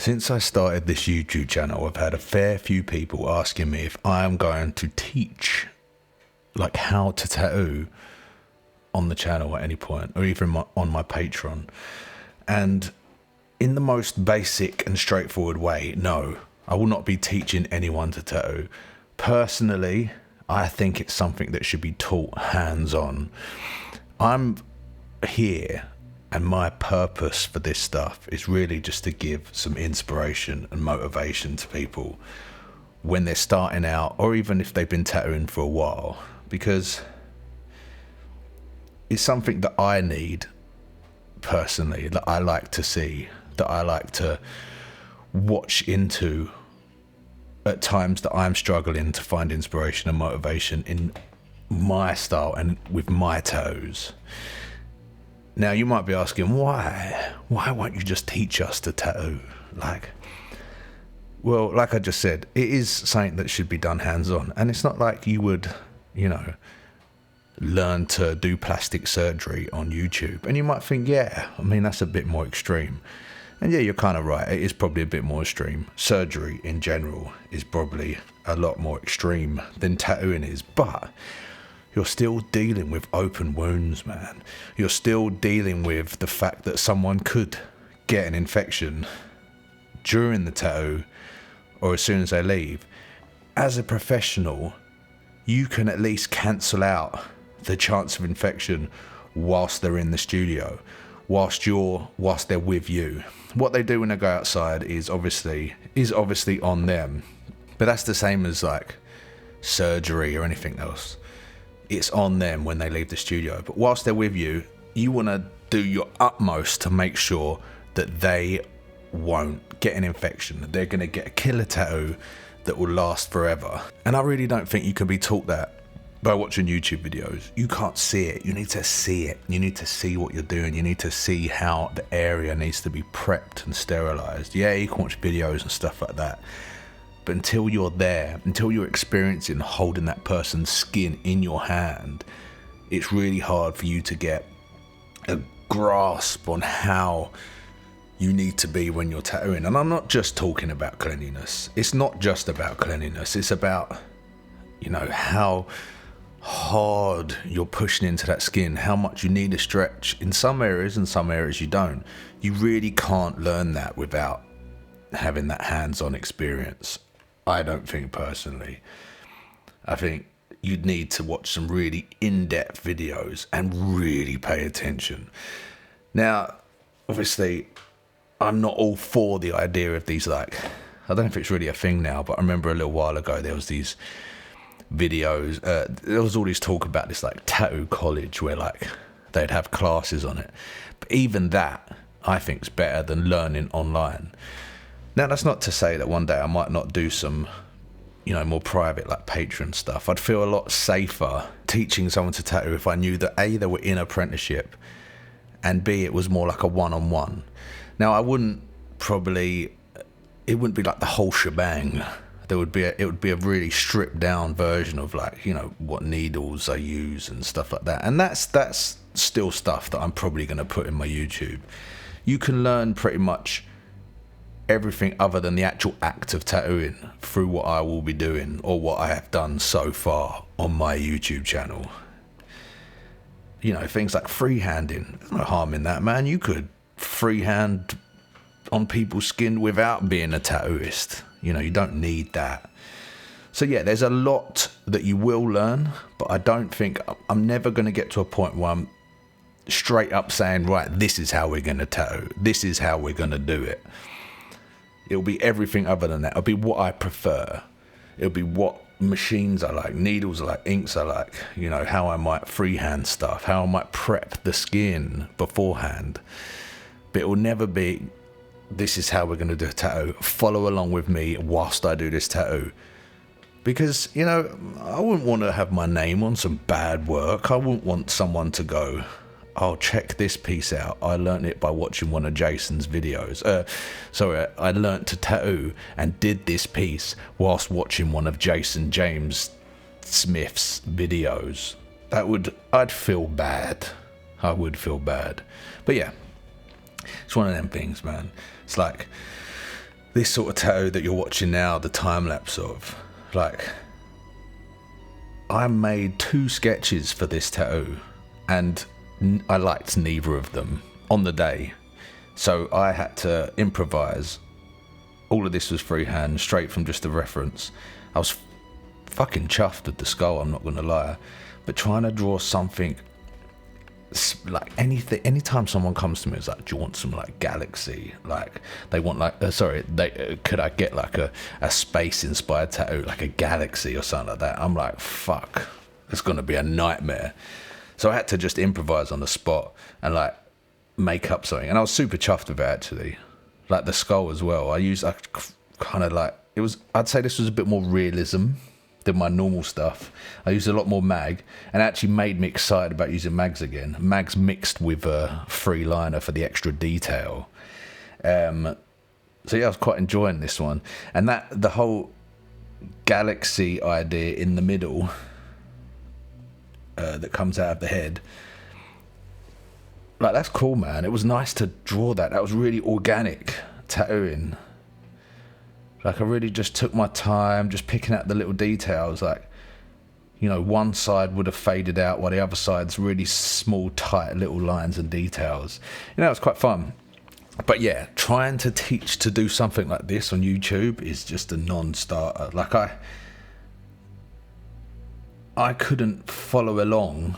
Since I started this YouTube channel, I've had a fair few people asking me if I am going to teach like how to tattoo on the channel at any point, or even on my Patreon. And in the most basic and straightforward way, no, I will not be teaching anyone to tattoo. Personally, I think it's something that should be taught hands-on. I'm here, and my purpose for this stuff is really just to give some inspiration and motivation to people when they're starting out, or even if they've been tattooing for a while, because it's something that I need personally, that I like to see, that I like to watch into at times that I'm struggling to find inspiration and motivation in my style and with my tattoos. Now, you might be asking, why won't you just teach us to tattoo? Well, like I just said, it is something that should be done hands-on. And it's not like you would, learn to do plastic surgery on YouTube. And you might think, that's a bit more extreme. And yeah, you're kind of right. It is probably a bit more extreme. Surgery in general is probably a lot more extreme than tattooing is. But you're still dealing with open wounds, man. You're still dealing with the fact that someone could get an infection during the tattoo or as soon as they leave. As a professional, you can at least cancel out the chance of infection whilst they're in the studio, whilst they're with you. What they do when they go outside is obviously on them. But that's the same as like surgery or anything else. It's on them when they leave the studio. But whilst they're with you, you want to do your utmost to make sure that they won't get an infection, that they're going to get a killer tattoo that will last forever. And I really don't think you can be taught that by watching YouTube videos. You can't see it. You need to see it. You need to see what you're doing. You need to see how the area needs to be prepped and sterilized. Yeah, you can watch videos and stuff like that. But until you're there, until you're experiencing holding that person's skin in your hand, it's really hard for you to get a grasp on how you need to be when you're tattooing. And I'm not just talking about cleanliness. It's not just about cleanliness. It's about, how hard you're pushing into that skin, how much you need to stretch in some areas and some areas you don't. You really can't learn that without having that hands-on experience. I don't think personally. I think you'd need to watch some really in-depth videos and really pay attention. Now, obviously, I'm not all for the idea of these, I don't know if it's really a thing now, but I remember a little while ago there was these videos, there was all this talk about this tattoo college where they'd have classes on it. But even that, I think, is better than learning online. Now, that's not to say that one day I might not do some, more private, Patreon stuff. I'd feel a lot safer teaching someone to tattoo if I knew that A, they were in apprenticeship, and B, it was more like a one-on-one. Now, it wouldn't be like the whole shebang. It would be a really stripped down version of what needles I use and stuff like that. And that's still stuff that I'm probably going to put in my YouTube. You can learn pretty much everything other than the actual act of tattooing through what I will be doing or what I have done so far on my YouTube channel. Things like freehanding. There's no harm in that, man. You could freehand on people's skin without being a tattooist. You don't need that. So yeah, there's a lot that you will learn, but I don't think I'm never going to get to a point where I'm straight up saying, right, this is how we're going to tattoo. This is how we're going to do it. It'll be everything other than that. It'll be what I prefer. It'll be what machines I like, needles I like, inks I like, how I might freehand stuff, how I might prep the skin beforehand. But it will never be, this is how we're going to do a tattoo. Follow along with me whilst I do this tattoo. Because, I wouldn't want to have my name on some bad work. I wouldn't want someone to go, oh, check this piece out. I learnt it by watching one of Jason's videos. I learnt to tattoo and did this piece whilst watching one of Jason James Smith's videos. I'd feel bad. I would feel bad. But yeah, it's one of them things, man. It's like, this sort of tattoo that you're watching now, the time lapse of, like, I made 2 sketches for this tattoo and I liked neither of them on the day. So I had to improvise. All of this was freehand, straight from just a reference. I was fucking chuffed with the skull, I'm not going to lie. But trying to draw something, like anything, anytime someone comes to me, it's like, do you want some like galaxy? Like they want like, could I get like a space inspired tattoo, like a galaxy or something like that? I'm like, fuck, it's going to be a nightmare. So I had to just improvise on the spot and like make up something. And I was super chuffed with it actually. Like the skull as well. I kind of like, I'd say this was a bit more realism than my normal stuff. I used a lot more mag, and it actually made me excited about using mags again. Mags mixed with a free liner for the extra detail. So yeah, I was quite enjoying this one. And the whole galaxy idea in the middle that comes out of the head, like, that's cool, man. It was nice to draw that. That was really organic tattooing. Like, I really just took my time, just picking out the little details. Like, you know, one side would have faded out while the other side's really small, tight little lines and details. You know, it was quite fun. But yeah, trying to teach to do something like this on YouTube is just a non-starter. Like, I couldn't follow along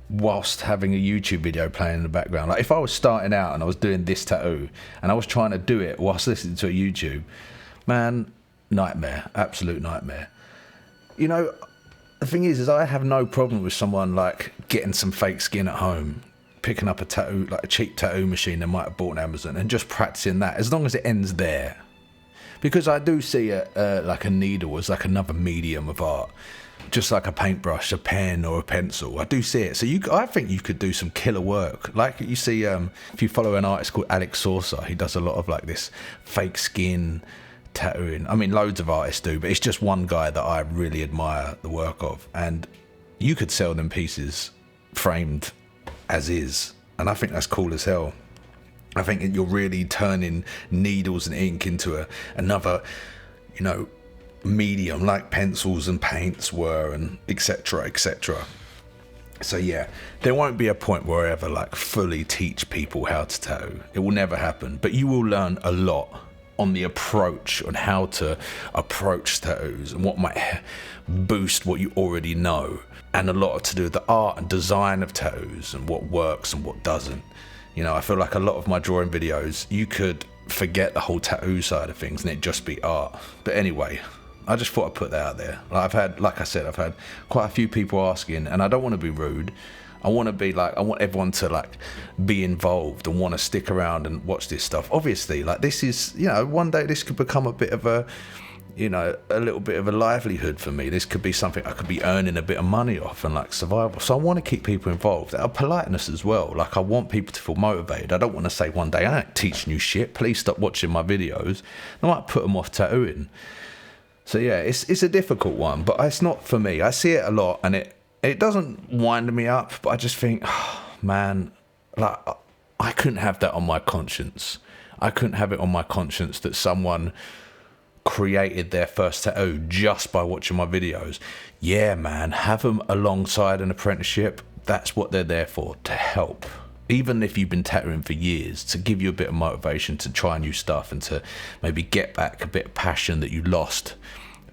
whilst having a YouTube video playing in the background. Like, if I was starting out and I was doing this tattoo and I was trying to do it whilst listening to a YouTube, man, nightmare, absolute nightmare. You know, the thing is I have no problem with someone like getting some fake skin at home, picking up a tattoo, like a cheap tattoo machine they might have bought on Amazon, and just practicing that, as long as it ends there. Because I do see like a needle as like another medium of art. Just like a paintbrush, a pen, or a pencil. I do see it. So I think you could do some killer work. Like you see, if you follow an artist called Alex Saucer, he does a lot of like this fake skin tattooing. I mean, loads of artists do, but it's just one guy that I really admire the work of. And you could sell them pieces framed as is. And I think that's cool as hell. I think you're really turning needles and ink into another, you know, medium, like pencils and paints were, and etc. etc. So yeah, there won't be a point where I ever like fully teach people how to tattoo. It will never happen, but you will learn a lot on the approach, on how to approach tattoos and what might boost what you already know, and a lot to do with the art and design of tattoos and what works and what doesn't. You know, I feel like a lot of my drawing videos, you could forget the whole tattoo side of things and it'd just be art. But anyway, I just thought I'd put that out there. Like I said, I've had quite a few people asking, and I don't want to be rude. I want everyone to like be involved and want to stick around and watch this stuff. Obviously, like, this is, you know, one day this could become a bit of a, you know, a little bit of a livelihood for me. This could be something I could be earning a bit of money off and like survival. So I want to keep people involved. Out of politeness as well. Like, I want people to feel motivated. I don't want to say one day, I ain't teaching you shit. Please stop watching my videos. I might put them off tattooing. So yeah, it's a difficult one, but it's not for me. I see it a lot, and it doesn't wind me up, but I just think, oh, man, like, I couldn't have that on my conscience. I couldn't have it on my conscience that someone created their first tattoo just by watching my videos. Yeah, man, have them alongside an apprenticeship. That's what they're there for, to help. Even if you've been tattooing for years, to give you a bit of motivation to try new stuff and to maybe get back a bit of passion that you lost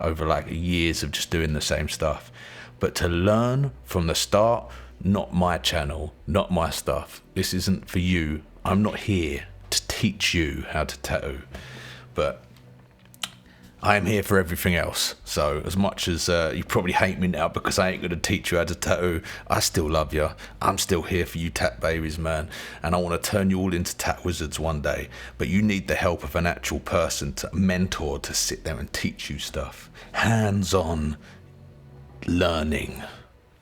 over like years of just doing the same stuff. But to learn from the start, not my channel, not my stuff. This isn't for you. I'm not here to teach you how to tattoo. But I am here for everything else. So as much as you probably hate me now because I ain't going to teach you how to tattoo, I still love you. I'm still here for you tat babies, man. And I want to turn you all into tat wizards one day. But you need the help of an actual person, to mentor, to sit there and teach you stuff. Hands-on learning.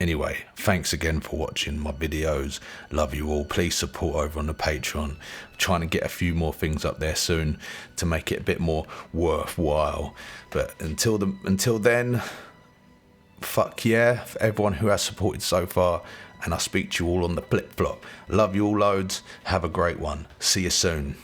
Anyway, thanks again for watching my videos. Love you all. Please support over on the Patreon. I'm trying to get a few more things up there soon to make it a bit more worthwhile. But until then, fuck yeah for everyone who has supported so far. And I'll speak to you all on the flip-flop. Love you all loads. Have a great one. See you soon.